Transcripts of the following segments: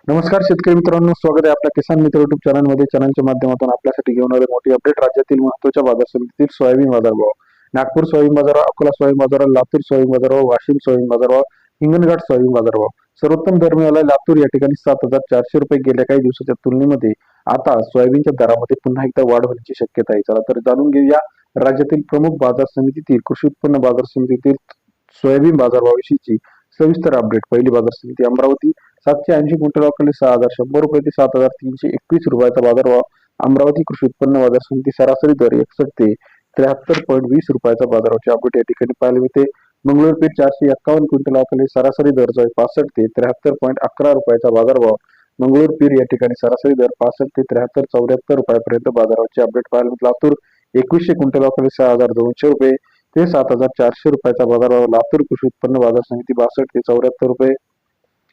नमस्कार शेतकरी मित्रांनो, स्वागत आहे आपल्या किसान मित्र युट्यूब चॅनलमध्ये. चॅनलच्या माध्यमातून आपल्यासाठी घेऊन आले मोठी अपडेट. राज्यातील महत्त्वाच्या बाजार समितीतील सोयाबीन बाजारभाव. नागपूर सोयाबीन बाजारभाव, अकोला सोयाबीन बाजारभाव, लातूर सोयाबीन बाजारभाव, वाशिम सोयाबीन बाजारभाव, हिंगणघाट सोयाबीन बाजारभाव. सर्वोत्तम दर मिळाला लातूर या ठिकाणी 7,400 रुपये. गेल्या काही दिवसाच्या तुलनेमध्ये आता सोयाबीनच्या दरामध्ये पुन्हा एकदा वाढ होण्याची शक्यता आहे. चला तर जाणून घेऊया राज्यातील प्रमुख बाजार समितीतील कृषी उत्पन्न बाजार समितीतील सोयाबीन बाजारभावाविषयीची सविस्तर अपडेट. पहिली बाजार समिती अमरावती. 780 क्विंटल अवकाळी 6,100 रुपये ते 7,321 रुपयाचा बाजारभाव. अमरावती कृषी उत्पन्न बाजार समिती. सरासरी दर 61 ते 73.20 रुपयाचा बाजाराची अपडेट या ठिकाणी पाहायला मिळते. मंगळूर पीठ 451 क्विंटल अवकाळी सरासरी दर जो आहे 65 ते 73.11 रुपयाचा बाजारभाव. मंगळूर पीर या ठिकाणी सरासरी दर 65 ते 73-74 रुपयापर्यंत बाजाराची अपडेट पाहायला मिळते. लातूर 2100 क्विंटल अवकाळी 6,200 रुपये ते 7,400 रुपयाचा बाजारभाव. लातूर कृषी उत्पन्न बाजार समिती 62 ते 74 रुपये.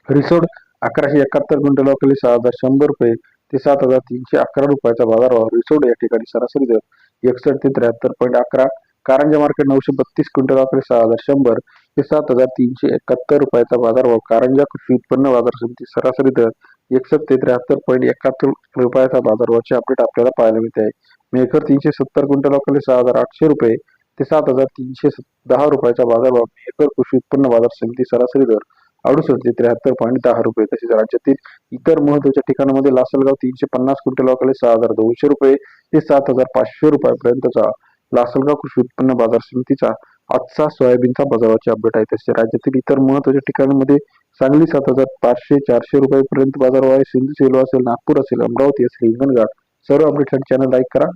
रिसोड 1171 क्विंटल अवकाळी 6,100 रुपये ते 7,311 रुपयाचा बाजारभाव. रिसोड या ठिकाणी सरासरी दर 61 ते 73.11. कारंजा मार्केट 932 क्विंटल अवकाळी 6,100 ते 7,371 रुपयाचा बाजारभाव. कारंजा कृषी उत्पन्न बाजार समिती. सरासरी दर 61 ते 73.71 रुपयाचा बाजारभावाची अपडेट आपल्याला पाहायला मिळते आहे. मेहकर 370 क्विंटल अवकाळी 6,800 रुपये ते 7,310 रुपयाचा बाजारभाव. मेहकर कृषी उत्पन्न बाजार समिती. सरासरी दर 68 ते 73.10 रुपये. तसेच राज्यातील इतर महत्वाच्या ठिकाणांमध्ये लासलगाव 350 क्विंटल अवकाळी 6,200 रुपये ते 7,500 रुपयापर्यंतचा लासलगाव कृषी उत्पन्न बाजार समितीचा आजचा सोयाबीनचा बाजाराची अपडेट आहे. तसेच राज्यातील इतर महत्वाच्या ठिकाणांमध्ये सांगली 7,500-400 रुपयापर्यंत बाजारभाव आहे. सिंधू सेलू असेल, नागपूर असेल, अमरावती असेल, हिंगणघाट. सर्व अपडेटसाठी चॅनल लाईक करा.